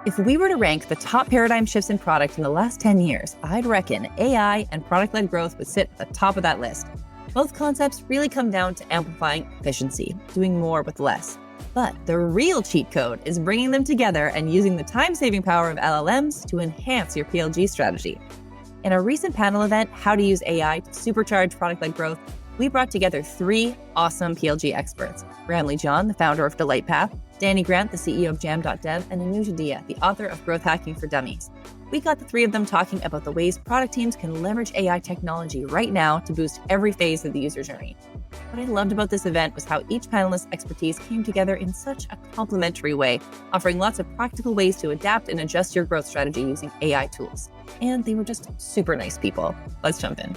If we were to rank the top paradigm shifts in product in the last 10 years, I'd reckon AI and product-led growth would sit at the top of that list. Both concepts really come down to amplifying efficiency, doing more with less. But the real cheat code is bringing them together and using the time-saving power of LLMs to enhance your PLG strategy. In our recent panel event, How to Use AI to Supercharge Product-Led Growth, we brought together 3 awesome PLG experts: Ramli John, the founder of DelightPath, Dani Grant, the CEO of Jam.dev, and Anuj Adhiya, the author of Growth Hacking for Dummies. We got the 3 of them talking about the ways product teams can leverage AI technology right now to boost every phase of the user journey. What I loved about this event was how each panelist's expertise came together in such a complementary way, offering lots of practical ways to adapt and adjust your growth strategy using AI tools. And they were just super nice people. Let's jump in.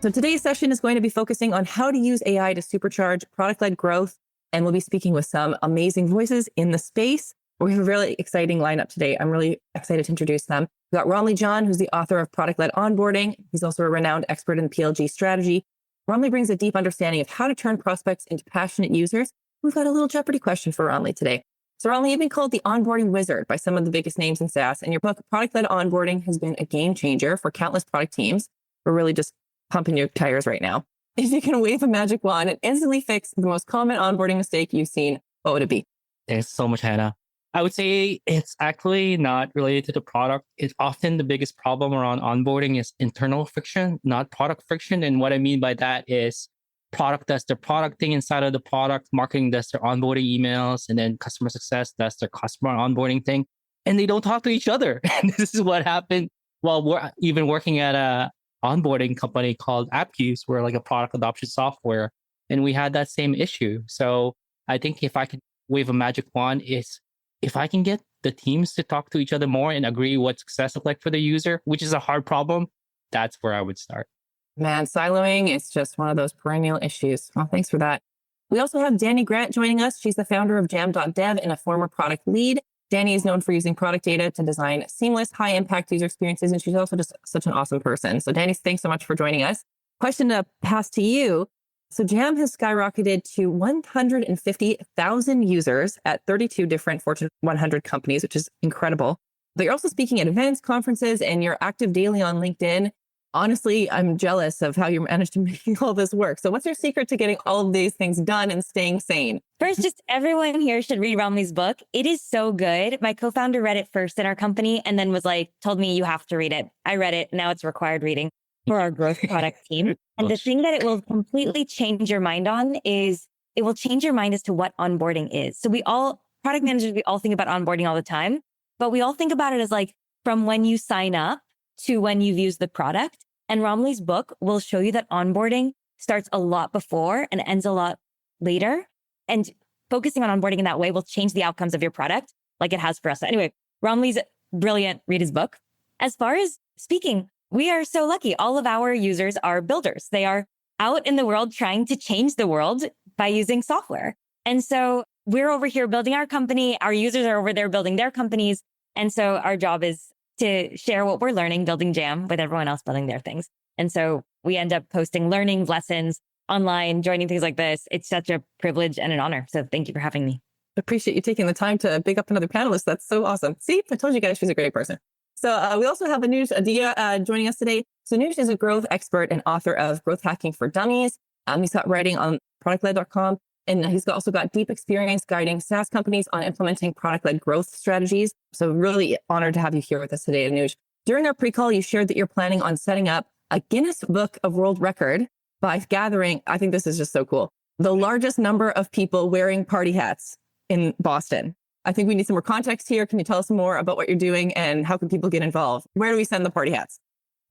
So today's session is going to be focusing on how to use AI to supercharge product-led growth. And we'll be speaking with some amazing voices in the space. We have a really exciting lineup today. I'm really excited to introduce them. We've got Ramli John, who's the author of Product-Led Onboarding. He's also a renowned expert in PLG strategy. Ramli brings a deep understanding of how to turn prospects into passionate users. We've got a little Jeopardy question for Ramli today. So Ramli, you've been called the onboarding wizard by some of the biggest names in SaaS, and your book, Product-Led Onboarding, has been a game changer for countless product teams. We're really just pumping your tires right now. If you can wave a magic wand and instantly fix the most common onboarding mistake you've seen, what would it be? There's so much, Hannah. I would say it's actually not related to the product. It's often the biggest problem around onboarding is internal friction, not product friction. And what I mean by that is product does their product thing inside of the product, marketing does their onboarding emails, and then customer success does their customer onboarding thing. And they don't talk to each other. And this is what happened while we're even working at a onboarding company called AppQs. We're like a product adoption software, and we had that same issue. So I think if I could wave a magic wand, is if I can get the teams to talk to each other more and agree what success looks like for the user, which is a hard problem, that's where I would start. Man, siloing is just one of those perennial issues. Well, thanks for that. We also have Dani Grant joining us. She's the founder of Jam.dev and a former product lead. Dani is known for using product data to design seamless, high-impact user experiences, and she's also just such an awesome person. So Dani, thanks so much for joining us. Question to pass to you. So Jam has skyrocketed to 150,000 users at 32 different Fortune 100 companies, which is incredible. But you're also speaking at events, conferences, and you're active daily on LinkedIn. Honestly, I'm jealous of how you managed to make all this work. So what's your secret to getting all of these things done and staying sane? First, just everyone here should read Ramli's book. It is so good. My co-founder read it first in our company and then told me you have to read it. I read it. Now it's required reading for our growth product team. And the thing that it will completely change your mind on is it will change your mind as to what onboarding is. So product managers, we all think about onboarding all the time, but we all think about it as like from when you sign up to when you've used the product. And Ramli's book will show you that onboarding starts a lot before and ends a lot later. And focusing on onboarding in that way will change the outcomes of your product like it has for us. So anyway, Ramli's brilliant. Read his book. As far as speaking, we are so lucky. All of our users are builders. They are out in the world trying to change the world by using software. And so we're over here building our company. Our users are over there building their companies. And so our job is to share what we're learning, building Jam with everyone else building their things. And so we end up posting learning lessons online, joining things like this. It's such a privilege and an honor. So thank you for having me. Appreciate you taking the time to big up another panelist. That's so awesome. See, I told you guys she's a great person. So we also have Anuj Adhiya joining us today. So Anuj is a growth expert and author of Growth Hacking for Dummies. He's got writing on productled.com. And he's also got deep experience guiding SaaS companies on implementing product-led growth strategies. So really honored to have you here with us today, Anuj. During our pre-call, you shared that you're planning on setting up a Guinness Book of World Record by gathering, I think this is just so cool, the largest number of people wearing party hats in Boston. I think we need some more context here. Can you tell us more about what you're doing and how can people get involved? Where do we send the party hats?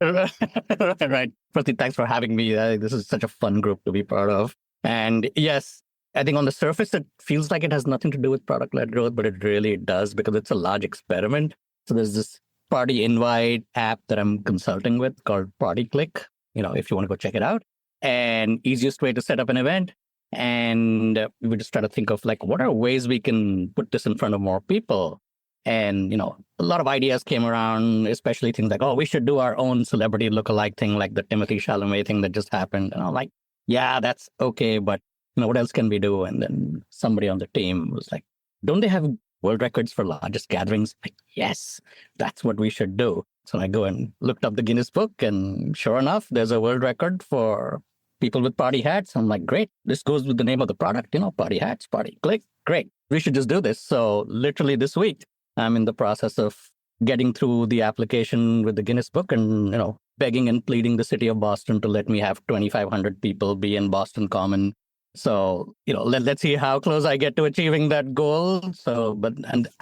Right. Firstly, thanks for having me. This is such a fun group to be part of. And yes, I think on the surface, it feels like it has nothing to do with product-led growth, but it really does because it's a large experiment. So there's this party invite app that I'm consulting with called Party Click, if you want to go check it out. And easiest way to set up an event. And we just try to think of what are ways we can put this in front of more people. And, a lot of ideas came around, especially things like, we should do our own celebrity lookalike thing, like the Timothy Chalamet thing that just happened. And I'm like, yeah, that's okay, but what else can we do? And then somebody on the team was like, don't they have world records for largest gatherings. Like, yes, that's what we should do. So I go and looked up the Guinness Book, and sure enough, there's a world record for people with party hats. I'm like, great, this goes with the name of the product, party hats, party click. Great, we should just do this. So literally this week, I'm in the process of getting through the application with the Guinness Book and, begging and pleading the city of Boston to let me have 2,500 people be in Boston Common. So, let's see how close I get to achieving that goal. So,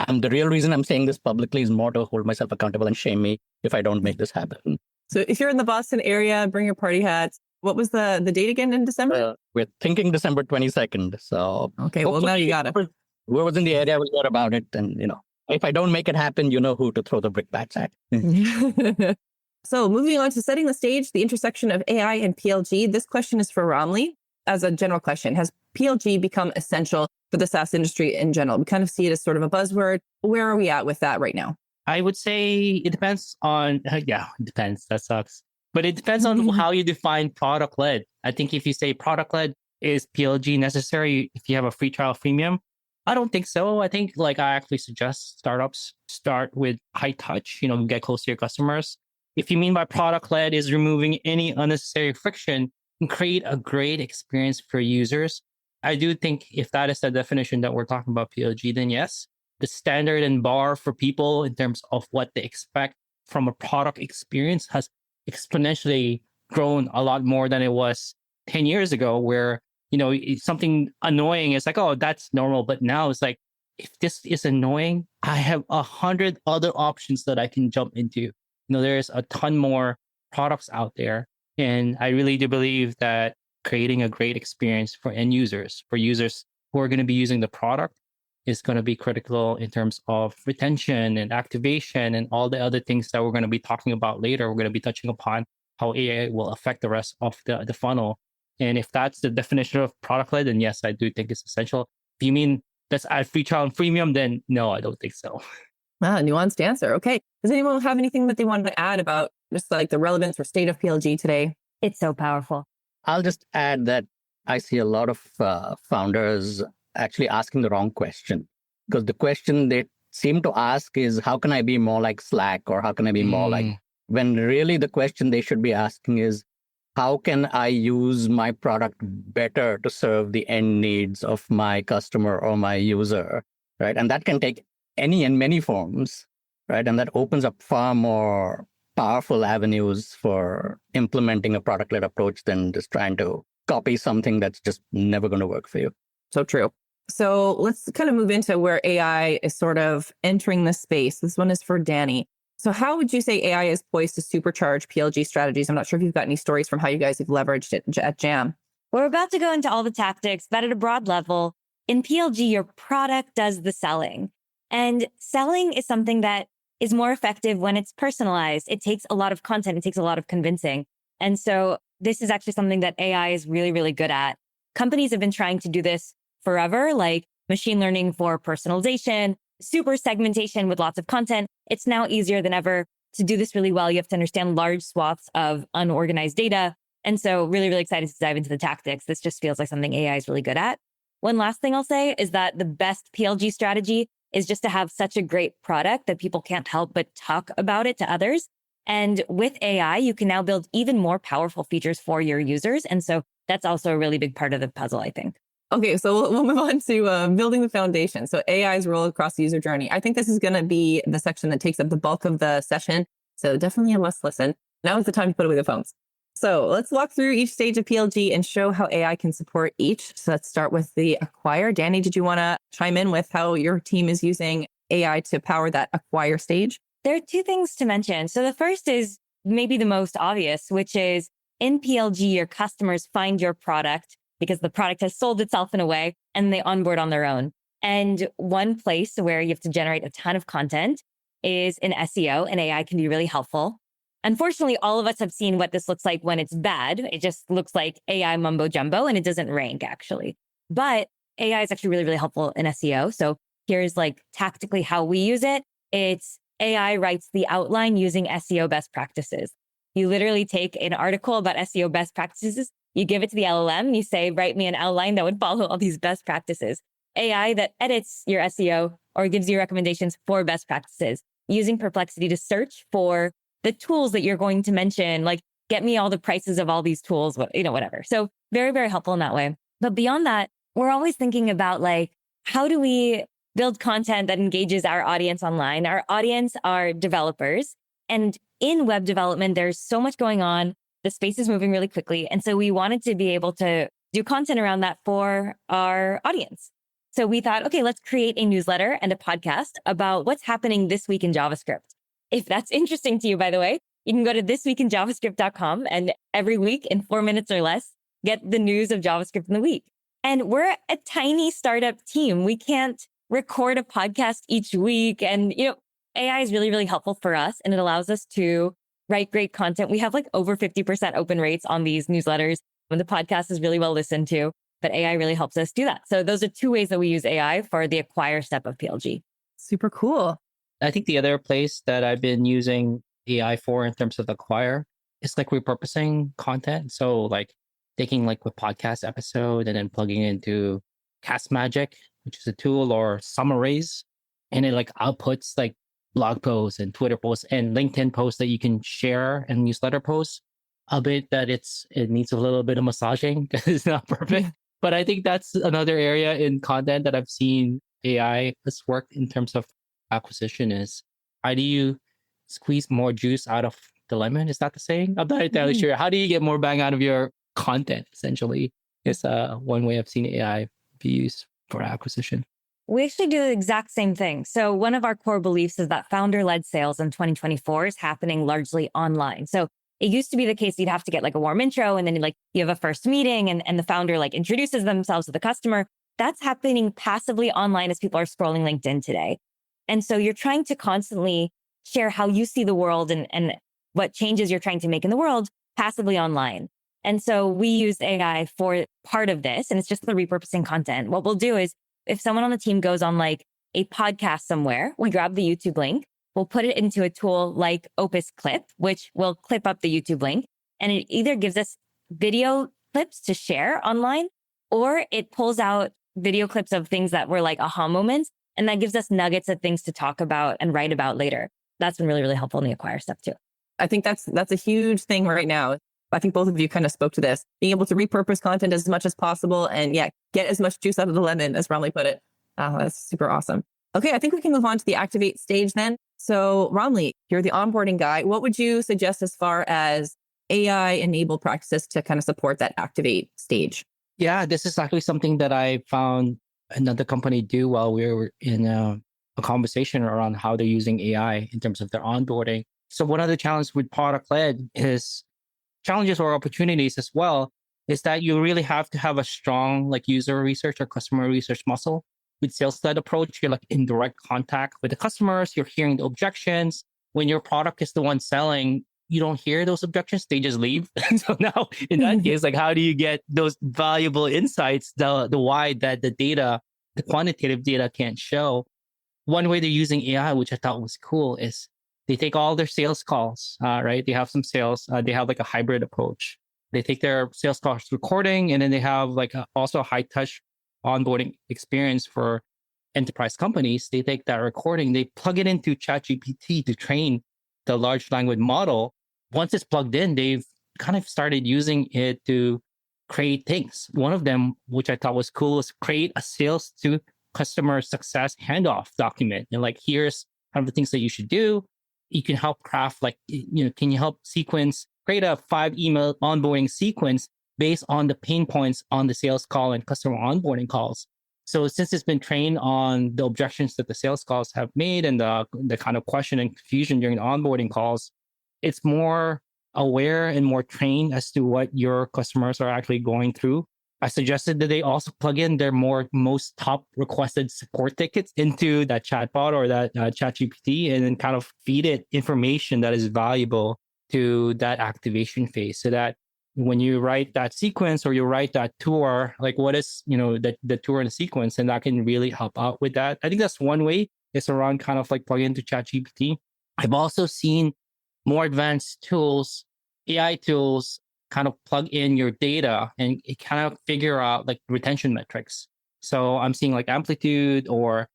and the real reason I'm saying this publicly is more to hold myself accountable and shame me if I don't make this happen. So if you're in the Boston area, bring your party hats. What was the date again in December? We're thinking December 22nd. So, okay, well, now you got it. Whoever's in the area will hear about it. And, if I don't make it happen, you know who to throw the brickbats at. So moving on to setting the stage, the intersection of AI and PLG. This question is for Ramli. As a general question, has PLG become essential for the SaaS industry in general? We kind of see it as sort of a buzzword. Where are we at with that right now? I would say it depends on, it depends. That sucks. But it depends on how you define product-led. I think if you say product-led, is PLG necessary if you have a free trial freemium? I don't think so. I think I actually suggest startups start with high touch, get close to your customers. If you mean by product-led is removing any unnecessary friction and create a great experience for users, I do think if that is the definition that we're talking about PLG, then yes, the standard and bar for people in terms of what they expect from a product experience has exponentially grown a lot more than it was 10 years ago, where, something annoying is like, oh, that's normal. But now it's like, if this is annoying, I have 100 other options that I can jump into. There's a ton more products out there. And I really do believe that creating a great experience for end users, for users who are going to be using the product, is going to be critical in terms of retention and activation and all the other things that we're going to be talking about later. We're going to be touching upon how AI will affect the rest of the funnel. And if that's the definition of product-led, then yes, I do think it's essential. If you mean let's add free trial and freemium, then no, I don't think so. Nuanced answer. Okay. Does anyone have anything that they wanted to add about just the relevance or state of PLG today? It's so powerful. I'll just add that I see a lot of founders actually asking the wrong question, because the question they seem to ask is, how can I be more like Slack, or how can I be more like, when really the question they should be asking is, how can I use my product better to serve the end needs of my customer or my user, right? And that can take any and many forms, right? And that opens up far more powerful avenues for implementing a product-led approach than just trying to copy something that's just never going to work for you. So true. So let's kind of move into where AI is sort of entering the space. This one is for Dani. So how would you say AI is poised to supercharge PLG strategies? I'm not sure if you've got any stories from how you guys have leveraged it at Jam. We're about to go into all the tactics, but at a broad level, in PLG, your product does the selling. And selling is something that is more effective when it's personalized. It takes a lot of content. It takes a lot of convincing. And so this is actually something that AI is really, really good at. Companies have been trying to do this forever, like machine learning for personalization, super segmentation with lots of content. It's now easier than ever to do this really well. You have to understand large swaths of unorganized data. And so really, really excited to dive into the tactics. This just feels like something AI is really good at. One last thing I'll say is that the best PLG strategy is just to have such a great product that people can't help but talk about it to others. And with AI, you can now build even more powerful features for your users. And so that's also a really big part of the puzzle, I think. Okay, so we'll move on to building the foundation. So AI's role across the user journey. I think this is going to be the section that takes up the bulk of the session. So definitely a must listen. Now is the time to put away the phones. So let's walk through each stage of PLG and show how AI can support each. So let's start with the acquire. Dani, did you want to chime in with how your team is using AI to power that acquire stage? There are two things to mention. So the first is maybe the most obvious, which is in PLG, your customers find your product because the product has sold itself in a way and they onboard on their own. And one place where you have to generate a ton of content is in SEO, and AI can be really helpful. Unfortunately, all of us have seen what this looks like when it's bad. It just looks like AI mumbo jumbo and it doesn't rank actually. But AI is actually really, really helpful in SEO. So here's tactically how we use it. It's AI writes the outline using SEO best practices. You literally take an article about SEO best practices, you give it to the LLM, you say, write me an outline that would follow all these best practices. AI that edits your SEO or gives you recommendations for best practices, using Perplexity to search for the tools that you're going to mention, like get me all the prices of all these tools, whatever. So very, very helpful in that way. But beyond that, we're always thinking about like, how do we build content that engages our audience online? Our audience are developers. And in web development, there's so much going on. The space is moving really quickly. And so we wanted to be able to do content around that for our audience. So we thought, okay, let's create a newsletter and a podcast about what's happening this week in JavaScript. If that's interesting to you, by the way, you can go to thisweekinjavascript.com and every week in 4 minutes or less, get the news of JavaScript in the week. And we're a tiny startup team. We can't record a podcast each week. And, AI is really, really helpful for us. And it allows us to write great content. We have like over 50% open rates on these newsletters. And the podcast is really well listened to, but AI really helps us do that. So those are 2 ways that we use AI for the acquire step of PLG. Super cool. I think the other place that I've been using AI for in terms of acquire is like repurposing content. So like taking like a podcast episode and then plugging into Cast Magic, which is a tool, or summaries, and it like outputs like blog posts and Twitter posts and LinkedIn posts that you can share and newsletter posts. A bit that it needs a little bit of massaging because it's not perfect. But I think that's another area in content that I've seen AI has worked in terms of acquisition is how do you squeeze more juice out of the lemon? Is that the saying? I'm not entirely sure. How do you get more bang out of your content, essentially, is one way I've seen AI be used for acquisition. We actually do the exact same thing. So one of our core beliefs is that founder-led sales in 2024 is happening largely online. So it used to be the case you'd have to get like a warm intro and then like you have a first meeting and the founder like introduces themselves to the customer. That's happening passively online as people are scrolling LinkedIn today. And so you're trying to constantly share how you see the world and what changes you're trying to make in the world passively online. And so we use AI for part of this, and it's just the repurposing content. What we'll do is if someone on the team goes on like a podcast somewhere, we grab the YouTube link, we'll put it into a tool like Opus Clip, which will clip up the YouTube link. And it either gives us video clips to share online, or it pulls out video clips of things that were like aha moments. And that gives us nuggets of things to talk about and write about later. That's been really, really helpful in the acquire stuff too. I think that's a huge thing right now. I think both of you kind of spoke to this, being able to repurpose content as much as possible and get as much juice out of the lemon, as Ramli put it. That's super awesome. Okay, I think we can move on to the activate stage then. So Ramli, you're the onboarding guy. What would you suggest as far as AI-enabled practices to kind of support that activate stage? Yeah, this is actually something that I found another company do while we were in a conversation around how they're using AI in terms of their onboarding. So one of the challenges with product-led is challenges or opportunities as well, is that you really have to have a strong like user research or customer research muscle. With sales-led approach, you're like in direct contact with the customers, you're hearing the objections. When your product is the one selling, you don't hear those objections, they just leave. So now in that case, like how do you get those valuable insights, the why that the data, the quantitative data can't show? One way they're using AI, which I thought was cool, is they take all their sales calls, right? They have some sales, they have like a hybrid approach. They take their sales calls recording, and then they have like also a high touch onboarding experience for enterprise companies. They take that recording, they plug it into ChatGPT to train the large language model. Once it's plugged in, they've kind of started using it to create things. One of them, which I thought was cool, is create a sales to customer success handoff document. And like, here's kind of the things that you should do. You can help craft like, can you help create a 5 email onboarding sequence based on the pain points on the sales call and customer onboarding calls. So since it's been trained on the objections that the sales calls have made and the kind of question and confusion during the onboarding calls, it's more aware and more trained as to what your customers are actually going through. I suggested that they also plug in their most top requested support tickets into that chatbot or that ChatGPT, and then kind of feed it information that is valuable to that activation phase, so that when you write that sequence or you write that tour, like what is, the tour and the sequence, and that can really help out with that. I think that's one way. It's around kind of like plugging into ChatGPT. I've also seen more advanced tools, AI tools, kind of plug in your data and it kind of figure out like retention metrics. So I'm seeing like Amplitude or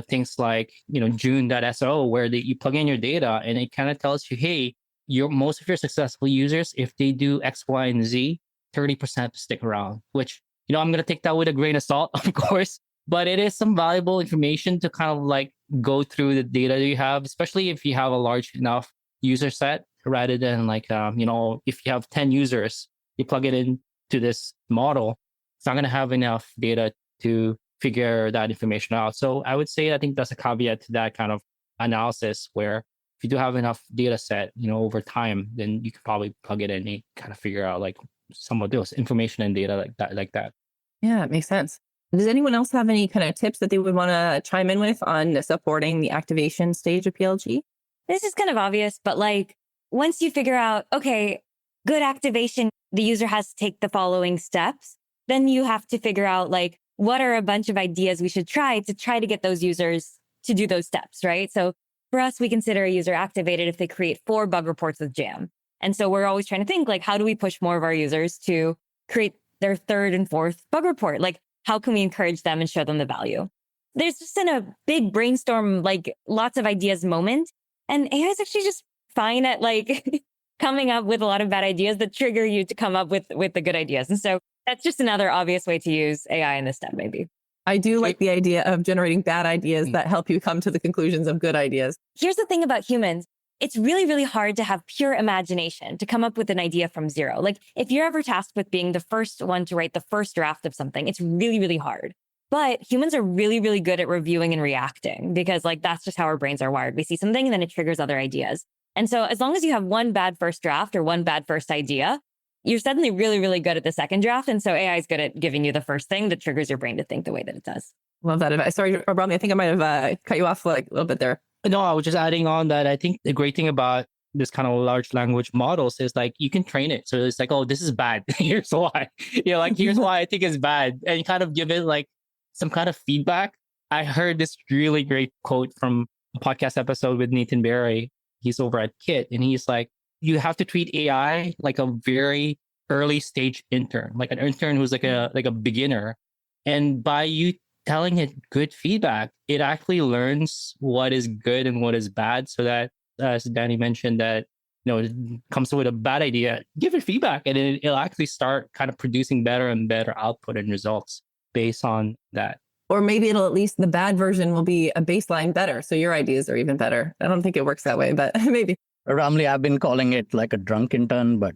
things like, June.so, where you plug in your data and it kind of tells you, hey, most of your successful users, if they do X, Y, and Z, 30% stick around, which, I'm going to take that with a grain of salt, of course, but it is some valuable information to kind of like go through the data that you have, especially if you have a large enough user set, rather than like, if you have 10 users, you plug it into this model, it's not going to have enough data to figure that information out. So I would say, I think that's a caveat to that kind of analysis, where if you do have enough data set, over time, then you could probably plug it in and kind of figure out like some of those information and data like that. Yeah, it makes sense. Does anyone else have any kind of tips that they would want to chime in with on supporting the activation stage of PLG? This is kind of obvious, but like once you figure out, okay, good activation, the user has to take the following steps, then you have to figure out like, what are a bunch of ideas we should try to get those users to do those steps, right? So for us, we consider a user activated if they create 4 bug reports with Jam. And so we're always trying to think like, how do we push more of our users to create their 3rd and 4th bug report? Like, how can we encourage them and show them the value? There's just in a big brainstorm, like lots of ideas moment. And AI is actually just fine at like coming up with a lot of bad ideas that trigger you to come up with the good ideas. And so that's just another obvious way to use AI in this step, maybe. I do like the idea of generating bad ideas that help you come to the conclusions of good ideas. Here's the thing about humans. It's really, really hard to have pure imagination to come up with an idea from zero. Like if you're ever tasked with being the first one to write the first draft of something, it's really, really hard. But humans are really, really good at reviewing and reacting because like that's just how our brains are wired. We see something and then it triggers other ideas. And so as long as you have one bad first draft or one bad first idea, you're suddenly really, really good at the second draft. And so AI is good at giving you the first thing that triggers your brain to think the way that it does. Love that advice. Sorry, Ramli, I think I might have cut you off like a little bit there. No, I was just adding on that I think the great thing about this kind of large language models is like you can train it. So it's like, oh, this is bad. Here's why. Here's why I think it's bad. And you kind of give it like some kind of feedback. I heard this really great quote from a podcast episode with Nathan Barry. He's over at Kit, and he's like, you have to treat AI like a very early stage intern, like an intern who's like a beginner. And by you telling it good feedback, it actually learns what is good and what is bad, so that, as Dani mentioned, that it comes with a bad idea, give it feedback, and it'll actually start kind of producing better and better output and results based on that. Or maybe it'll at least the bad version will be a baseline better, so your ideas are even better. I don't think it works that way, but maybe. Ramli, I've been calling it like a drunk intern, but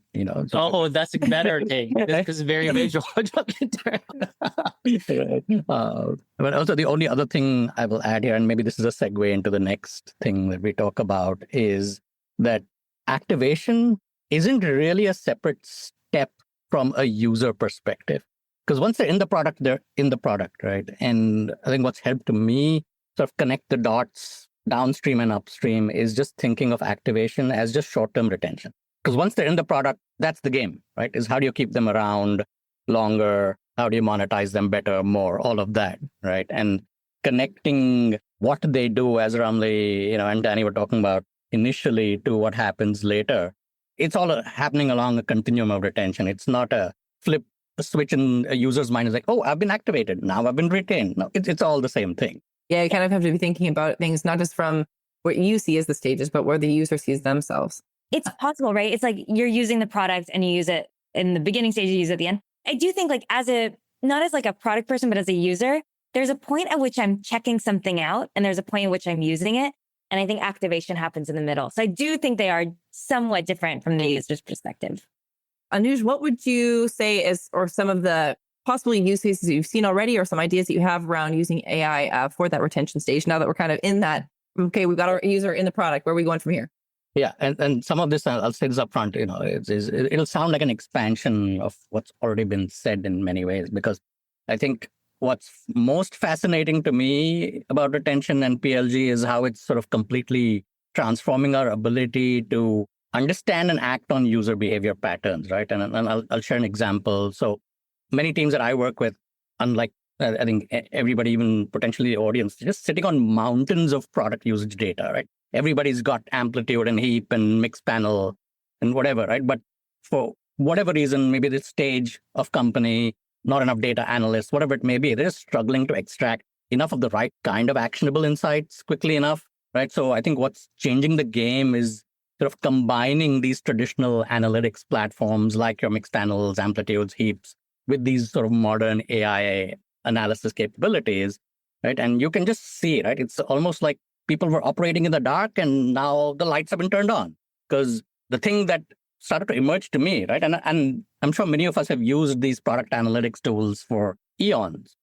Oh, that's a better thing. This is very visual. Drunk intern. But also the only other thing I will add here, and maybe this is a segue into the next thing that we talk about, is that activation isn't really a separate step from a user perspective. Because once they're in the product, right? And I think what's helped me sort of connect the dots downstream and upstream is just thinking of activation as just short-term retention. Because once they're in the product, that's the game, right? Is how do you keep them around longer? How do you monetize them better, more, all of that, right? And connecting what they do, as Ramli, and Dani were talking about initially, to what happens later. It's all happening along a continuum of retention. It's not a switch in a user's mind is like, oh, I've been activated. Now I've been retained. No, it's all the same thing. Yeah, you kind of have to be thinking about things, not just from what you see as the stages, but where the user sees themselves. It's possible, right? It's like you're using the product and you use it in the beginning stage, you use it at the end. I do think like not as like a product person, but as a user, there's a point at which I'm checking something out and there's a point at which I'm using it. And I think activation happens in the middle. So I do think they are somewhat different from the user's perspective. Anuj, what would you say or some of the possible use cases you've seen already, or some ideas that you have around using AI for that retention stage, now that we're kind of in that, okay, we've got our user in the product, where are we going from here? Yeah, and some of this, I'll say this up front, it'll sound like an expansion of what's already been said in many ways, because I think what's most fascinating to me about retention and PLG is how it's sort of completely transforming our ability to understand and act on user behavior patterns, right? And I'll share an example. So many teams that I work with, unlike I think everybody, even potentially the audience, just sitting on mountains of product usage data, right? Everybody's got amplitude and heap and mix panel and whatever, right? But for whatever reason, maybe this stage of company, not enough data analysts, whatever it may be, they're just struggling to extract enough of the right kind of actionable insights quickly enough, right? So I think what's changing the game is sort of combining these traditional analytics platforms like your mixed panels, amplitudes, heaps, with these sort of modern AI analysis capabilities, right? And you can just see, right? It's almost like people were operating in the dark and now the lights have been turned on. Because the thing that started to emerge to me, right? And I'm sure many of us have used these product analytics tools for eons.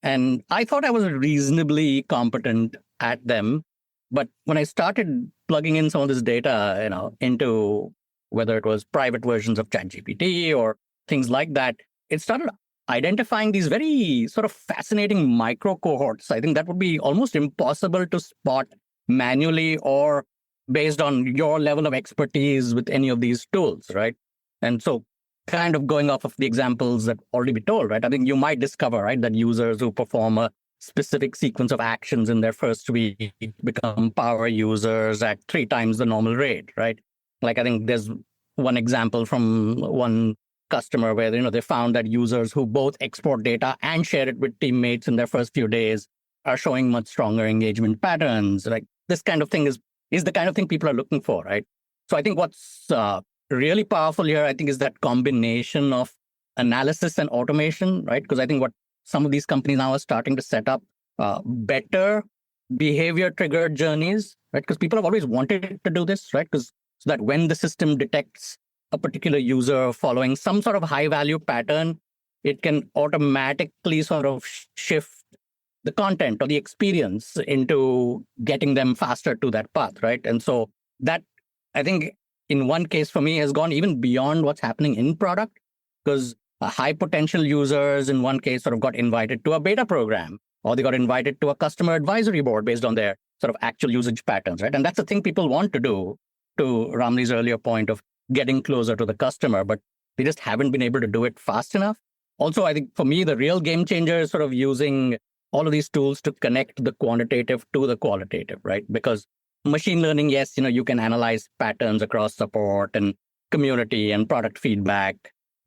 And I thought I was reasonably competent at them. But when I started plugging in some of this data, into whether it was private versions of ChatGPT or things like that, it started identifying these very sort of fascinating micro cohorts. I think that would be almost impossible to spot manually or based on your level of expertise with any of these tools, right? And so kind of going off of the examples that already be told, right? I think you might discover, right, that users who perform a specific sequence of actions in their first week become power users at 3 times the normal rate, right? Like I think there's one example from one customer where, they found that users who both export data and share it with teammates in their first few days are showing much stronger engagement patterns. Like this kind of thing is the kind of thing people are looking for, right? So I think what's really powerful here, I think, is that combination of analysis and automation, right? Because I think what some of these companies now are starting to set up better behavior triggered journeys, right? Because people have always wanted to do this, right? So that when the system detects a particular user following some sort of high value pattern, it can automatically sort of shift the content or the experience into getting them faster to that path, right? And so that, I think, in one case for me has gone even beyond what's happening in product, because high potential users in one case sort of got invited to a beta program, or they got invited to a customer advisory board based on their sort of actual usage patterns, right? And that's the thing people want to do, to Ramli's earlier point of getting closer to the customer, but they just haven't been able to do it fast enough. Also, I think for me, the real game changer is sort of using all of these tools to connect the quantitative to the qualitative, right? Because machine learning, yes, you can analyze patterns across support and community and product feedback,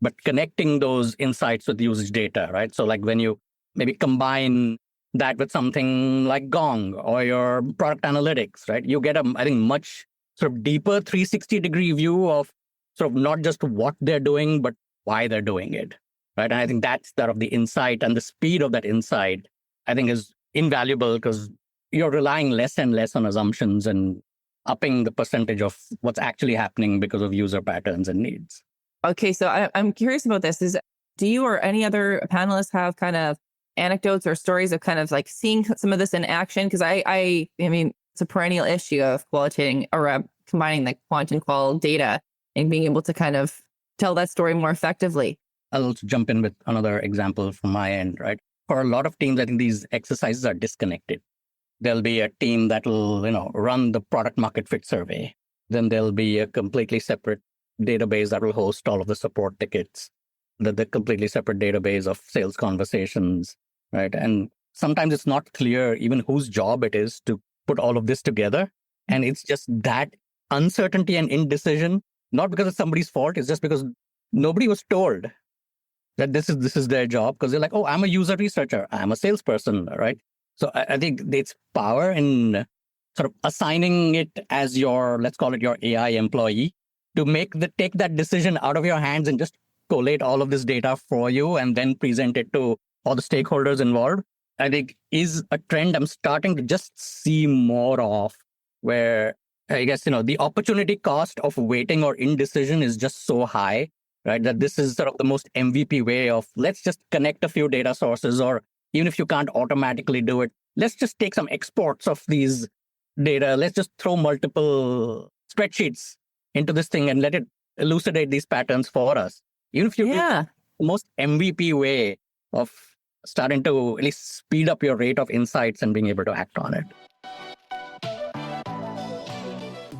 but connecting those insights with usage data, right? So like when you maybe combine that with something like Gong or your product analytics, right? You get I think, much sort of deeper 360-degree view of sort of not just what they're doing, but why they're doing it, right? And I think that's that of the insight, and the speed of that insight, I think, is invaluable, because you're relying less and less on assumptions and upping the percentage of what's actually happening because of user patterns and needs. Okay, so I'm curious about this. Do you or any other panelists have kind of anecdotes or stories of kind of like seeing some of this in action? Because I mean, it's a perennial issue of qualitating or combining the quant and qual data and being able to kind of tell that story more effectively. I'll also jump in with another example from my end, right? For a lot of teams, I think these exercises are disconnected. There'll be a team that will, run the product market fit survey. Then there'll be a completely separate database that will host all of the support tickets, the completely separate database of sales conversations, right? And sometimes it's not clear even whose job it is to put all of this together. And it's just that uncertainty and indecision, not because it's somebody's fault, it's just because nobody was told that this is their job, because they're like, oh, I'm a user researcher, I'm a salesperson, right? So I think it's power in sort of assigning it as your, let's call it your AI employee, to take that decision out of your hands and just collate all of this data for you and then present it to all the stakeholders involved, I think is a trend I'm starting to just see more of, where I guess, the opportunity cost of waiting or indecision is just so high, right? That this is sort of the most MVP way of, let's just connect a few data sources, or even if you can't automatically do it, let's just take some exports of these data. Let's just throw multiple spreadsheets into this thing and let it elucidate these patterns for us. Even if you do the most MVP way of starting to at least speed up your rate of insights and being able to act on it.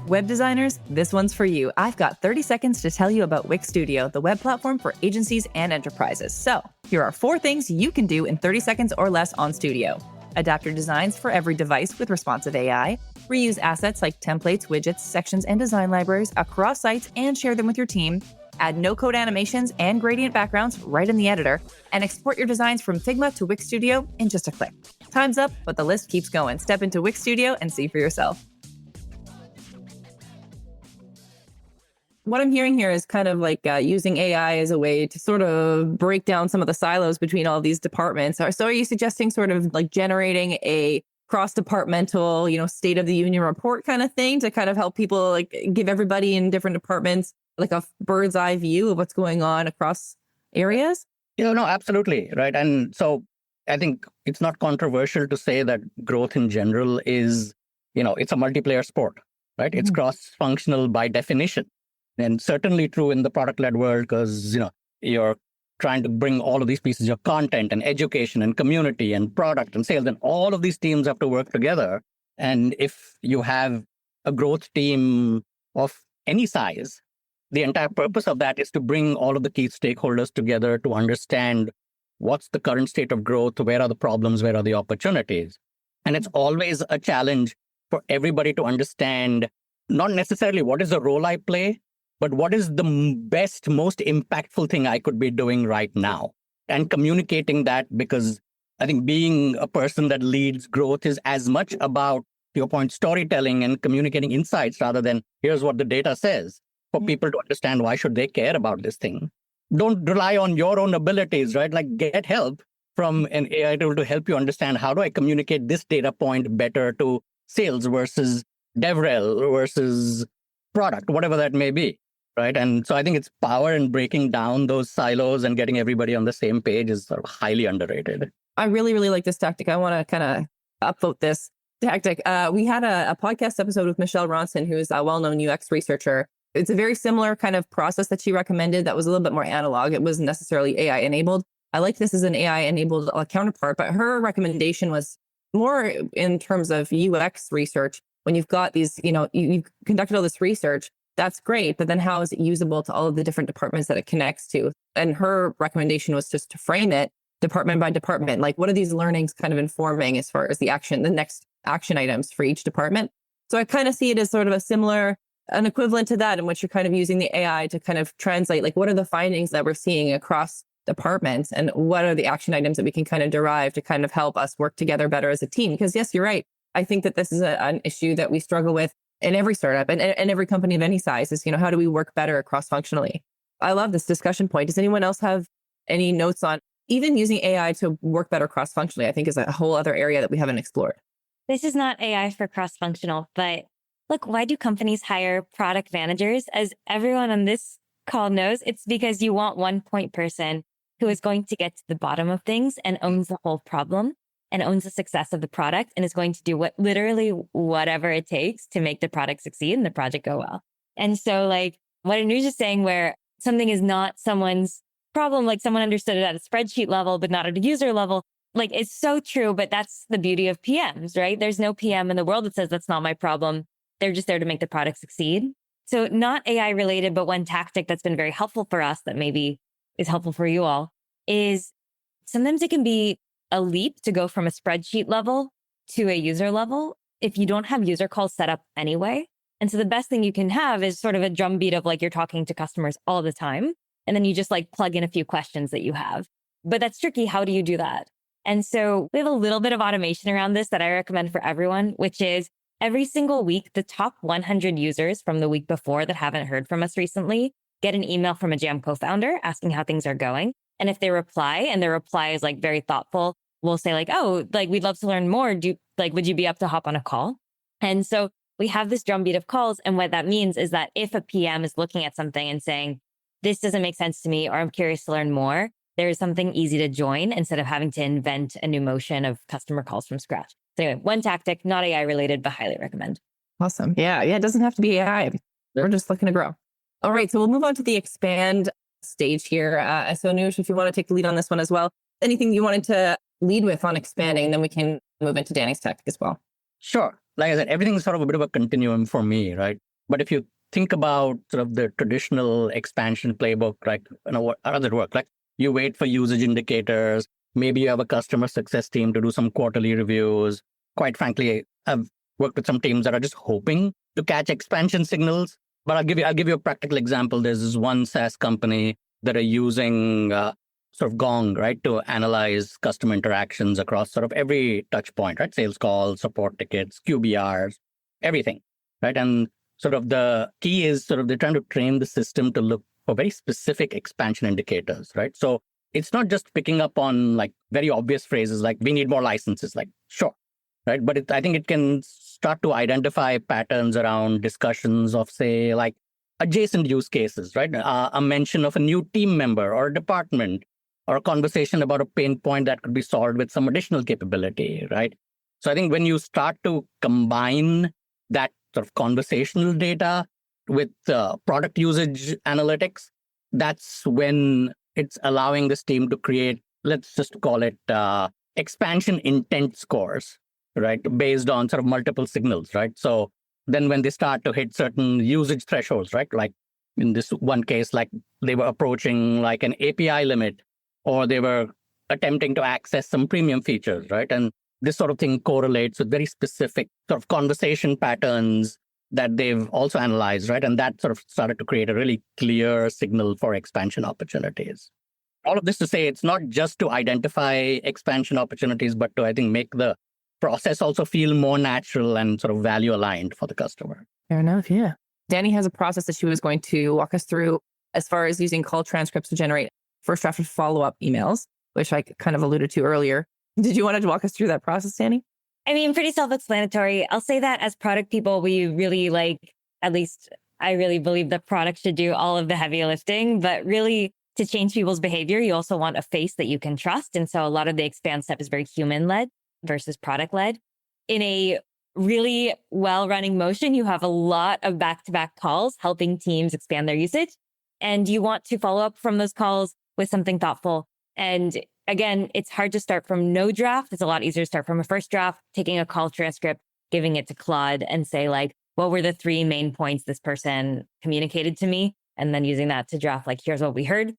Web designers, this one's for you. I've got 30 seconds to tell you about Wix Studio, the web platform for agencies and enterprises. So here are 4 things you can do in 30 seconds or less on Studio. Adapt your designs for every device with responsive AI. Reuse assets like templates, widgets, sections, and design libraries across sites and share them with your team. Add no-code animations and gradient backgrounds right in the editor. And export your designs from Figma to Wix Studio in just a click. Time's up, but the list keeps going. Step into Wix Studio and see for yourself. What I'm hearing here is kind of like using AI as a way to sort of break down some of the silos between all these departments. So are you suggesting sort of like generating a cross-departmental, state of the union report kind of thing to kind of help people, like give everybody in different departments like a bird's eye view of what's going on across areas? No, absolutely. Right. And so I think it's not controversial to say that growth in general is, it's a multiplayer sport, right? It's cross-functional by definition. And certainly true in the product-led world because, you're trying to bring all of these pieces of content and education and community and product and sales, and all of these teams have to work together. And if you have a growth team of any size, the entire purpose of that is to bring all of the key stakeholders together to understand what's the current state of growth, where are the problems, where are the opportunities. And it's always a challenge for everybody to understand not necessarily what is the role I play, but what is the best, most impactful thing I could be doing right now? And communicating that, because I think being a person that leads growth is as much about, to your point, storytelling and communicating insights rather than here's what the data says, for people to understand why should they care about this thing. Don't rely on your own abilities, right? Like get help from an AI tool to help you understand how do I communicate this data point better to sales versus DevRel versus product, whatever that may be. Right. And so I think its power in breaking down those silos and getting everybody on the same page is sort of highly underrated. I really, really like this tactic. I want to kind of upvote this tactic. We had a podcast episode with Michelle Ronson, who is a well-known UX researcher. It's a very similar kind of process that she recommended that was a little bit more analog. It wasn't necessarily AI enabled. I like this as an AI enabled counterpart, but her recommendation was more in terms of UX research. When you've got these, you've conducted all this research, that's great. But then how is it usable to all of the different departments that it connects to? And her recommendation was just to frame it department by department. Like, what are these learnings kind of informing as far as the next action items for each department? So I kind of see it as sort of an equivalent to that, in which you're kind of using the AI to kind of translate, like, what are the findings that we're seeing across departments and what are the action items that we can kind of derive to kind of help us work together better as a team? Because yes, you're right. I think that this is an issue that we struggle with in every startup and every company of any size is, how do we work better cross-functionally? I love this discussion point. Does anyone else have any notes on even using AI to work better cross-functionally? I think is a whole other area that we haven't explored. This is not AI for cross-functional, but look, why do companies hire product managers? As everyone on this call knows, it's because you want one point person who is going to get to the bottom of things and owns the whole problem and owns the success of the product and is going to do literally whatever it takes to make the product succeed and the project go well. And so like what Anuj is saying, where something is not someone's problem, like someone understood it at a spreadsheet level, but not at a user level, like it's so true, but that's the beauty of PMs, right? There's no PM in the world that says that's not my problem. They're just there to make the product succeed. So not AI related, but one tactic that's been very helpful for us that maybe is helpful for you all is sometimes it can be a leap to go from a spreadsheet level to a user level if you don't have user calls set up anyway. And so the best thing you can have is sort of a drumbeat of like you're talking to customers all the time. And then you just like plug in a few questions that you have. But that's tricky. How do you do that? And so we have a little bit of automation around this that I recommend for everyone, which is every single week, the top 100 users from the week before that haven't heard from us recently get an email from a Jam co-founder asking how things are going. And if they reply and their reply is like very thoughtful, we'll say like, oh, like we'd love to learn more. Would you be up to hop on a call? And so we have this drumbeat of calls. And what that means is that if a PM is looking at something and saying, this doesn't make sense to me, or I'm curious to learn more, there is something easy to join instead of having to invent a new motion of customer calls from scratch. So anyway, one tactic, not AI related, but highly recommend. Awesome. Yeah. It doesn't have to be AI. We're just looking to grow. All right. So we'll move on to the expand stage here. So Anuj, if you want to take the lead on this one as well, anything you wanted to lead with on expanding, then we can move into Dani's tactic as well. Sure. Like I said, everything's sort of a bit of a continuum for me, right? But if you think about sort of the traditional expansion playbook, like, what, how does it work? Like you wait for usage indicators. Maybe you have a customer success team to do some quarterly reviews. Quite frankly, I've worked with some teams that are just hoping to catch expansion signals. But I'll give you a practical example. There's this one SaaS company that are using sort of gong, right, to analyze customer interactions across sort of every touch point, right? Sales calls, support tickets, QBRs, everything, right? And sort of the key is sort of they're trying to train the system to look for very specific expansion indicators, right? So it's not just picking up on like very obvious phrases like we need more licenses, like sure, right? But I think it can start to identify patterns around discussions of, say, like adjacent use cases, right? A mention of a new team member or a department, or a conversation about a pain point that could be solved with some additional capability, right? So I think when you start to combine that sort of conversational data with product usage analytics, that's when it's allowing this team to create, let's just call it expansion intent scores, right? Based on sort of multiple signals, right? So then when they start to hit certain usage thresholds, right? Like in this one case, like they were approaching like an API limit, or they were attempting to access some premium features, right? And this sort of thing correlates with very specific sort of conversation patterns that they've also analyzed, right? And that sort of started to create a really clear signal for expansion opportunities. All of this to say, it's not just to identify expansion opportunities, but to, I think, make the process also feel more natural and sort of value aligned for the customer. Fair enough, yeah. Dani has a process that she was going to walk us through as far as using call transcripts to generate first draft of follow-up emails, which I kind of alluded to earlier. Did you want to walk us through that process, Dani? I mean, pretty self-explanatory. I'll say that as product people, we really at least I really believe that product should do all of the heavy lifting, but really to change people's behavior, you also want a face that you can trust. And so a lot of the expand step is very human-led versus product-led. In a really well-running motion, you have a lot of back-to-back calls helping teams expand their usage. And you want to follow up from those calls with something thoughtful. And again, it's hard to start from no draft. It's a lot easier to start from a first draft, taking a call transcript, giving it to Claude and say like, what were the 3 main points this person communicated to me? And then using that to draft, like, here's what we heard,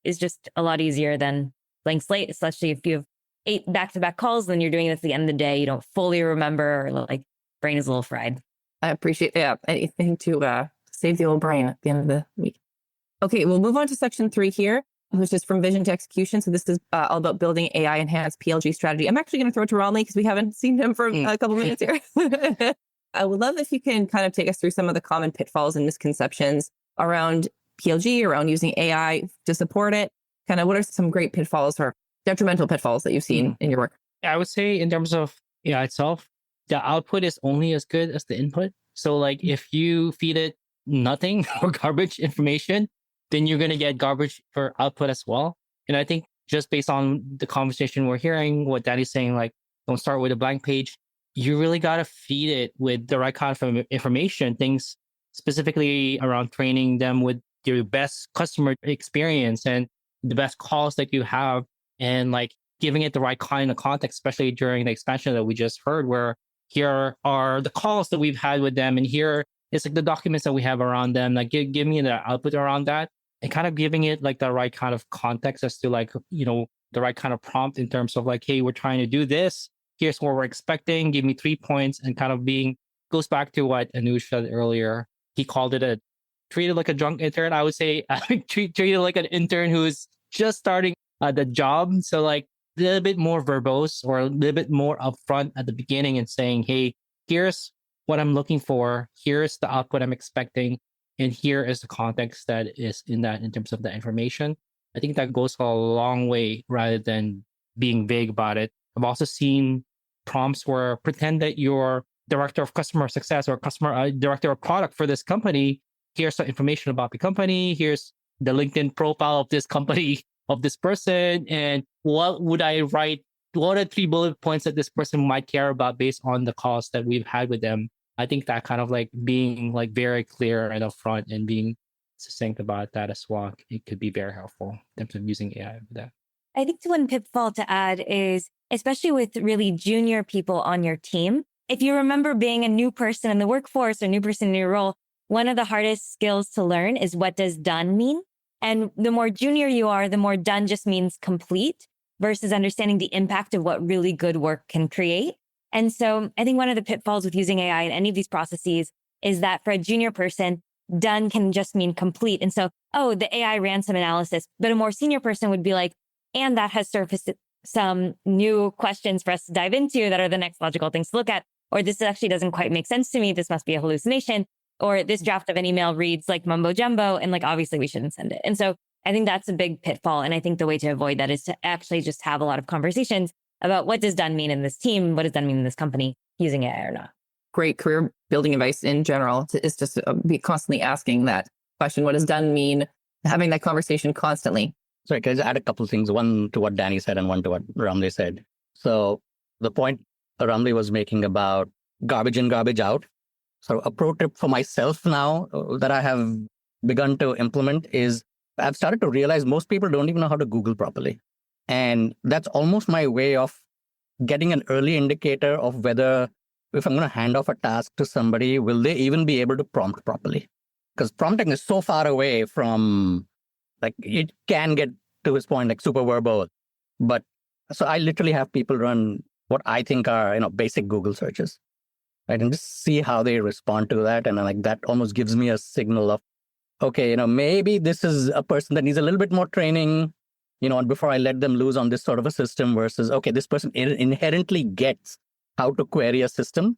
is just a lot easier than blank slate, especially if you have 8 back-to-back calls, then you're doing this at the end of the day. You don't fully remember, or like brain is a little fried. I appreciate anything to save the old brain at the end of the week. Okay, we'll move on to section 3 here, which is from vision to execution. So this is all about building AI-enhanced PLG strategy. I'm actually going to throw it to Ramli because we haven't seen him for a couple of minutes here. I would love if you can kind of take us through some of the common pitfalls and misconceptions around PLG, around using AI to support it. Kind of what are some great pitfalls or detrimental pitfalls that you've seen in your work? I would say in terms of AI itself, the output is only as good as the input. So like if you feed it nothing or garbage information, then you're going to get garbage for output as well. And I think just based on the conversation we're hearing, what Dani's saying, like, don't start with a blank page. You really got to feed it with the right kind of information, things specifically around training them with your best customer experience and the best calls that you have, and like giving it the right kind of context, especially during the expansion that we just heard, where here are the calls that we've had with them, and here is like the documents that we have around them. Like give me the output around that, and kind of giving it like the right kind of context as to like, you know, the right kind of prompt in terms of like, hey, we're trying to do this. Here's what we're expecting. Give me 3 points, and kind of goes back to what Anuj said earlier. He called it treated like a drunk intern. I would say treated like an intern who's just starting the job. So like a little bit more verbose or a little bit more upfront at the beginning and saying, hey, here's what I'm looking for. Here's the output I'm expecting. And here is the context that is in that in terms of the information. I think that goes a long way rather than being vague about it. I've also seen prompts where pretend that you're director of customer success or director of product for this company. Here's some information about the company. Here's the LinkedIn profile of this company, of this person. And what would I write? What are 3 bullet points that this person might care about based on the calls that we've had with them? I think that kind of like being like very clear and upfront and being succinct about that as well, it could be very helpful in terms of using AI for that. I think the one pitfall to add is, especially with really junior people on your team, if you remember being a new person in the workforce or new person in your role, one of the hardest skills to learn is what does done mean? And the more junior you are, the more done just means complete versus understanding the impact of what really good work can create. And so I think one of the pitfalls with using AI in any of these processes is that for a junior person, done can just mean complete. And so, oh, the AI ran some analysis, but a more senior person would be like, And that has surfaced some new questions for us to dive into that are the next logical things to look at. Or this actually doesn't quite make sense to me. This must be a hallucination. Or this draft of an email reads like mumbo jumbo. And like, obviously we shouldn't send it. And so I think that's a big pitfall. And I think the way to avoid that is to actually just have a lot of conversations about what does done mean in this team? What does done mean in this company using AI or not? Great career building advice in general is just to be constantly asking that question. What does done mean? Having that conversation constantly. Sorry, can I just add a couple of things? One to what Dani said and one to what Ramli said. So the point Ramli was making about garbage in, garbage out. So a pro tip for myself now that I have begun to implement is I've started to realize most people don't even know how to Google properly. And that's almost my way of getting an early indicator of whether if I'm going to hand off a task to somebody, will they even be able to prompt properly? Because prompting is so far away from, like, it can get to his point, like super verbal. But so I literally have people run what I think are, basic Google searches, right? And just see how they respond to that. And like that almost gives me a signal of, okay, maybe this is a person that needs a little bit more training, before I let them loose on this sort of a system versus, okay, this person inherently gets how to query a system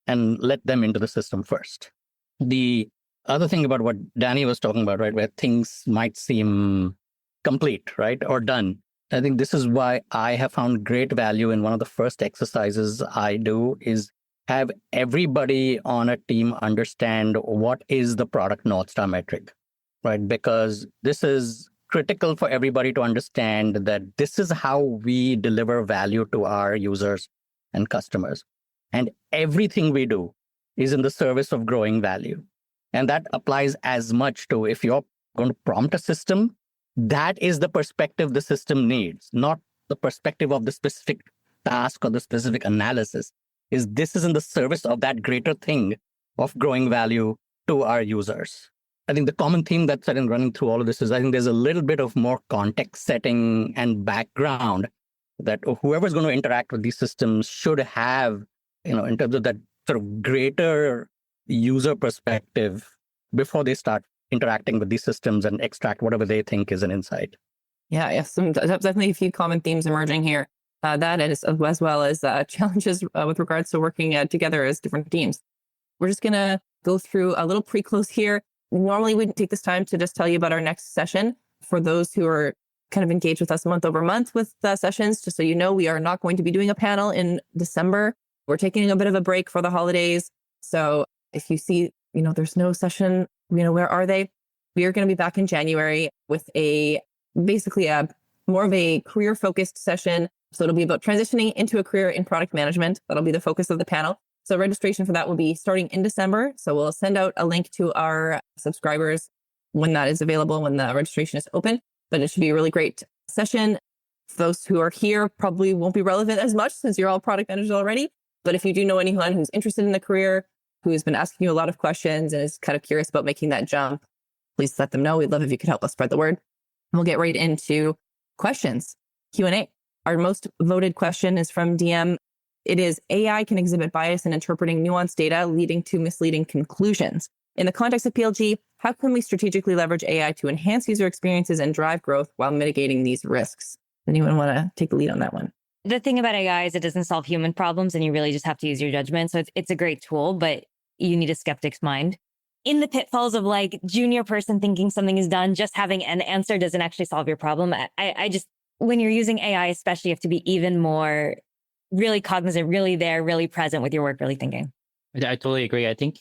and let them into the system first. The other thing about what Dani was talking about, right, where things might seem complete, right, or done. I think this is why I have found great value in one of the first exercises I do is have everybody on a team understand what is the product North Star metric, right? Because this is critical for everybody to understand that this is how we deliver value to our users and customers. And everything we do is in the service of growing value. And that applies as much to if you're going to prompt a system, that is the perspective the system needs, not the perspective of the specific task or the specific analysis. This is in the service of that greater thing of growing value to our users. I think the common theme that's running through all of this is I think there's a little bit of more context setting and background that whoever's going to interact with these systems should have, in terms of that sort of greater user perspective before they start interacting with these systems and extract whatever they think is an insight. Yeah, definitely a few common themes emerging here. That is, as well as challenges with regards to working together as different teams. We're just going to go through a little pre-close here. Normally, we'd take this time to just tell you about our next session. For those who are kind of engaged with us month over month with sessions, just so you know, we are not going to be doing a panel in December. We're taking a bit of a break for the holidays. So if you see, there's no session, where are they? We are going to be back in January with basically more of a career-focused session. So it'll be about transitioning into a career in product management. That'll be the focus of the panel. So registration for that will be starting in December. So we'll send out a link to our subscribers when that is available, when the registration is open. But it should be a really great session. Those who are here probably won't be relevant as much since you're all product managers already. But if you do know anyone who's interested in the career, who's been asking you a lot of questions and is kind of curious about making that jump, please let them know. We'd love if you could help us spread the word. And we'll get right into questions, Q&A. Our most voted question is from DM. It is, AI can exhibit bias in interpreting nuanced data, leading to misleading conclusions. In the context of PLG, how can we strategically leverage AI to enhance user experiences and drive growth while mitigating these risks? Anyone want to take the lead on that one? The thing about AI is it doesn't solve human problems and you really just have to use your judgment. So it's a great tool, but you need a skeptic's mind. In the pitfalls of like junior person thinking something is done, just having an answer doesn't actually solve your problem. I just, when you're using AI, especially, you have to be even more really cognizant, really there, really present with your work, really thinking. I totally agree. I think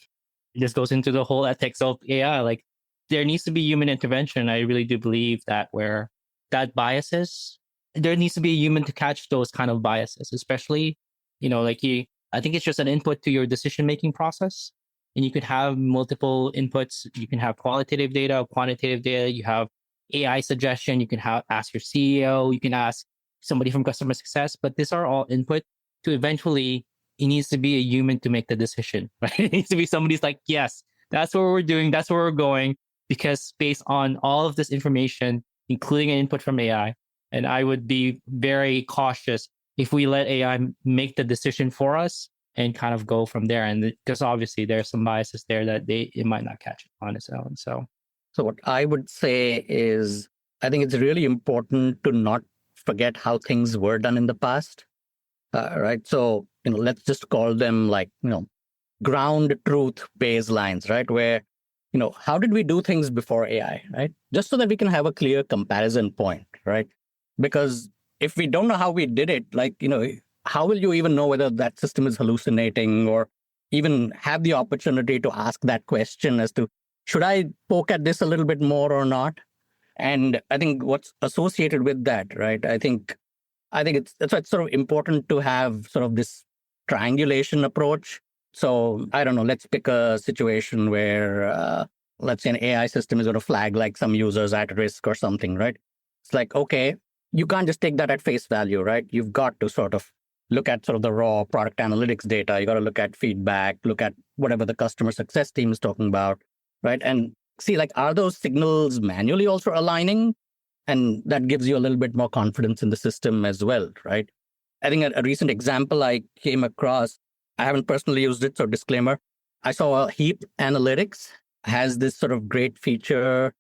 this goes into the whole ethics of AI. Like there needs to be human intervention. I really do believe that where that bias is, there needs to be a human to catch those kind of biases, especially, I think it's just an input to your decision-making process. And you could have multiple inputs. You can have qualitative data, quantitative data. You have AI suggestion. You can ask your CEO. You can ask somebody from customer success. But these are all input to eventually, it needs to be a human to make the decision, right? It needs to be somebody's like, yes, that's what we're doing. That's where we're going. Because based on all of this information, including an input from AI, and I would be very cautious if we let AI make the decision for us and kind of go from there. And because obviously there's some biases there that it might not catch it on its own. So what I would say is, I think it's really important to not forget how things were done in the past, right? So, let's just call them like, ground truth baselines, right? Where, how did we do things before AI, right? Just so that we can have a clear comparison point, right? Because if we don't know how we did it, like, how will you even know whether that system is hallucinating or even have the opportunity to ask that question as to, should I poke at this a little bit more or not? And I think what's associated with that, right? I think that's why it's sort of important to have sort of this triangulation approach. So I don't know, let's pick a situation where, let's say an AI system is going to flag like some users at risk or something, right? It's like, okay, you can't just take that at face value, right? You've got to sort of look at sort of the raw product analytics data. You got to look at feedback, look at whatever the customer success team is talking about, right? And see, like, are those signals manually also aligning? And that gives you a little bit more confidence in the system as well, right? I think a recent example I came across, I haven't personally used it, so disclaimer. I saw Heap Analytics has this sort of great feature,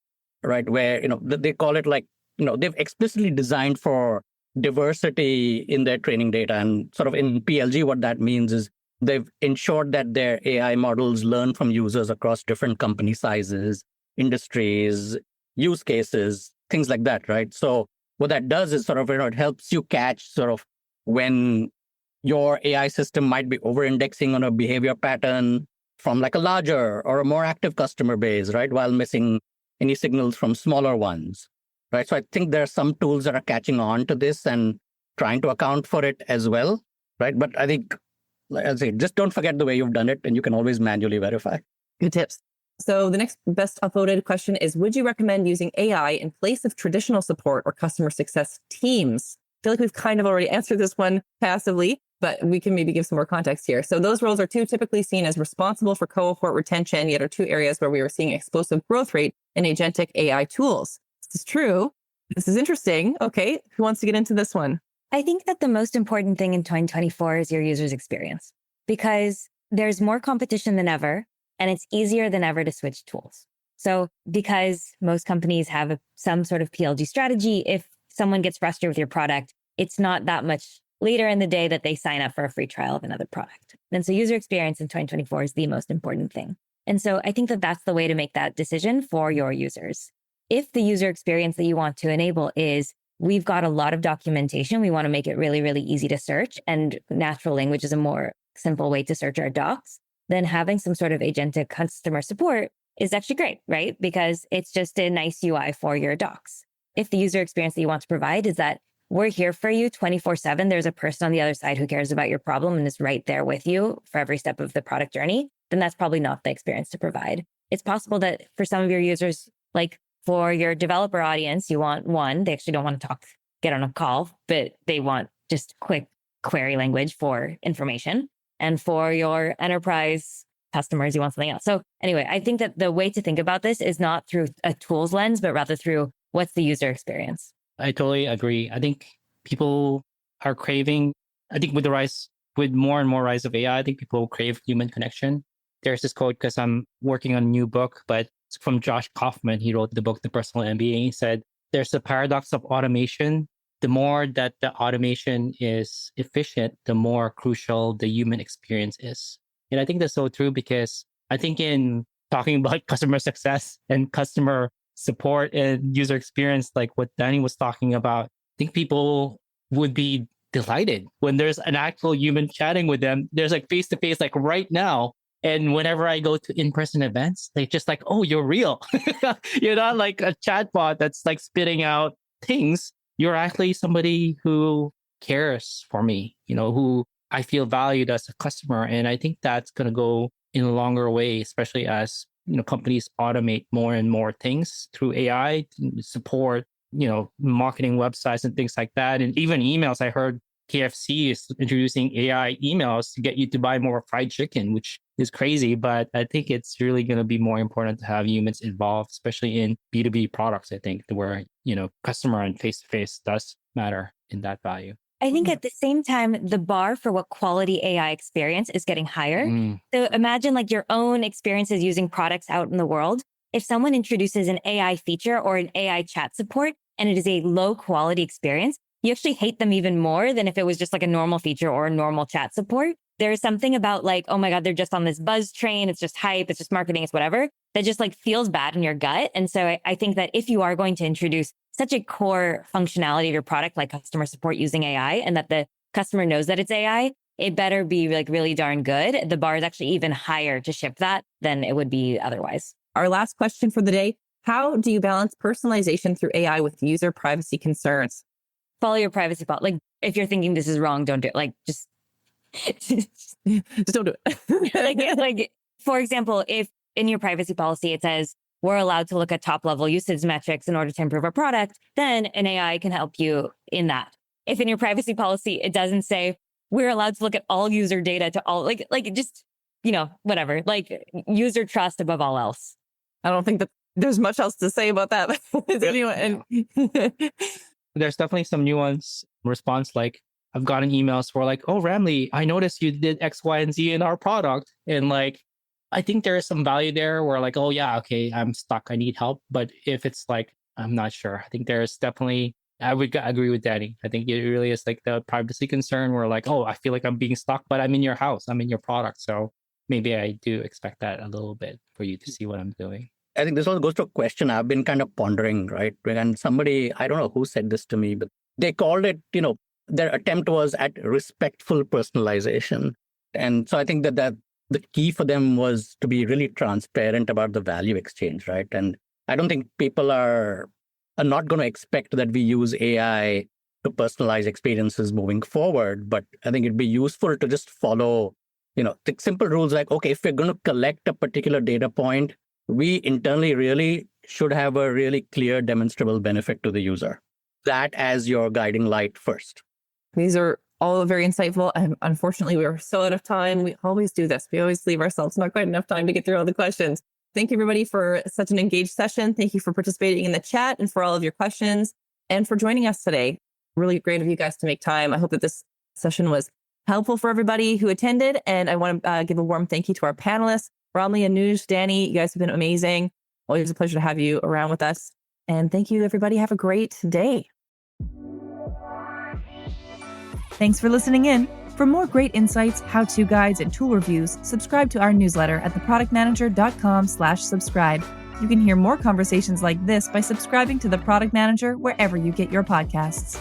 right, where, they call it like, they've explicitly designed for diversity in their training data. And sort of in PLG, what that means is they've ensured that their AI models learn from users across different company sizes, industries, use cases, things like that, right? So what that does is sort of, it helps you catch sort of when your AI system might be over-indexing on a behavior pattern from like a larger or a more active customer base, right? While missing any signals from smaller ones, right? So I think there are some tools that are catching on to this and trying to account for it as well, right? But I think, like I say, just don't forget the way you've done it, and you can always manually verify. Good tips. So the next best upvoted question is, would you recommend using AI in place of traditional support or customer success teams? I feel like we've kind of already answered this one passively, but we can maybe give some more context here. So those roles are typically seen as responsible for cohort retention, yet are two areas where we are seeing explosive growth rate in agentic AI tools. This is true. This is interesting. Okay, who wants to get into this one? I think that the most important thing in 2024 is your user's experience, because there's more competition than ever, and it's easier than ever to switch tools. So because most companies have some sort of PLG strategy, if someone gets frustrated with your product, it's not that much later in the day that they sign up for a free trial of another product. And so user experience in 2024 is the most important thing. And so I think that that's the way to make that decision for your users. If the user experience that you want to enable is, we've got a lot of documentation, we want to make it really, really easy to search, and natural language is a more simple way to search our docs, then having some sort of agentic customer support is actually great, right? Because it's just a nice UI for your docs. If the user experience that you want to provide is that we're here for you 24/7, there's a person on the other side who cares about your problem and is right there with you for every step of the product journey, then that's probably not the experience to provide. It's possible that for some of your users, like for your developer audience, you want one, they actually don't want to get on a call, but they want just quick query language for information. And for your enterprise customers, you want something else. So anyway, I think that the way to think about this is not through a tools lens, but rather through what's the user experience. I totally agree. I think people are craving, I think with more and more rise of AI, I think people crave human connection. There's this quote, because I'm working on a new book, but it's from Josh Kaufman. He wrote the book, The Personal MBA. He said, there's a paradox of automation. The more that the automation is efficient, the more crucial the human experience is. And I think that's so true, because I think in talking about customer success and customer support and user experience, like what Dani was talking about, I think people would be delighted when there's an actual human chatting with them. There's like face-to-face, like right now. And whenever I go to in-person events, they just like, oh, you're real. You're not like a chatbot that's like spitting out things. You're actually somebody who cares for me, who I feel valued as a customer. And I think that's going to go in a longer way, especially as, companies automate more and more things through AI to support, marketing websites and things like that. And even emails. I heard KFC is introducing AI emails to get you to buy more fried chicken, which is crazy. But I think it's really going to be more important to have humans involved, especially in B2B products, I think, where, customer and face-to-face does matter in that value. I think at the same time, the bar for what quality AI experience is getting higher. So imagine like your own experiences using products out in the world. If someone introduces an AI feature or an AI chat support and it is a low quality experience, you actually hate them even more than if it was just like a normal feature or a normal chat support. There's something about like, oh my God, they're just on this buzz train. It's just hype. It's just marketing. It's whatever. That just like feels bad in your gut. And so I think that if you are going to introduce such a core functionality of your product, like customer support using AI, and that the customer knows that it's AI, it better be like really darn good. The bar is actually even higher to ship that than it would be otherwise. Our last question for the day: how do you balance personalization through AI with user privacy concerns? Follow your privacy policy. Like if you're thinking this is wrong, don't do it. Like just don't do it. like, for example, if in your privacy policy, it says we're allowed to look at top level usage metrics in order to improve our product, then an AI can help you in that. If in your privacy policy, it doesn't say we're allowed to look at all user data to all like just, whatever, like user trust above all else. I don't think that there's much else to say about that. There's definitely some nuance response. Like I've gotten emails for like, oh, Ramli, I noticed you did X, Y, and Z in our product. And like, I think there is some value there where like, oh yeah, okay, I'm stuck. I need help. But if it's like, I'm not sure. I think there's definitely, I would agree with Dani. I think it really is like the privacy concern where like, oh, I feel like I'm being stuck, but I'm in your house. I'm in your product. So maybe I do expect that a little bit for you to see what I'm doing. I think this also goes to a question I've been kind of pondering, right? And somebody, I don't know who said this to me, but they called it, their attempt was at respectful personalization. And so I think that the key for them was to be really transparent about the value exchange, right? And I don't think people are not going to expect that we use AI to personalize experiences moving forward. But I think it'd be useful to just follow, the simple rules like, okay, if we're going to collect a particular data point, we internally really should have a really clear demonstrable benefit to the user. That as your guiding light first. These are all very insightful. And unfortunately, we're so out of time. We always do this. We always leave ourselves not quite enough time to get through all the questions. Thank you, everybody, for such an engaged session. Thank you for participating in the chat and for all of your questions and for joining us today. Really great of you guys to make time. I hope that this session was helpful for everybody who attended. And I want to give a warm thank you to our panelists, Ramli, Anuj, Dani. You guys have been amazing. Always a pleasure to have you around with us. And thank you, everybody. Have a great day. Thanks for listening in. For more great insights, how-to guides, and tool reviews, subscribe to our newsletter at theproductmanager.com/subscribe. You can hear more conversations like this by subscribing to The Product Manager wherever you get your podcasts.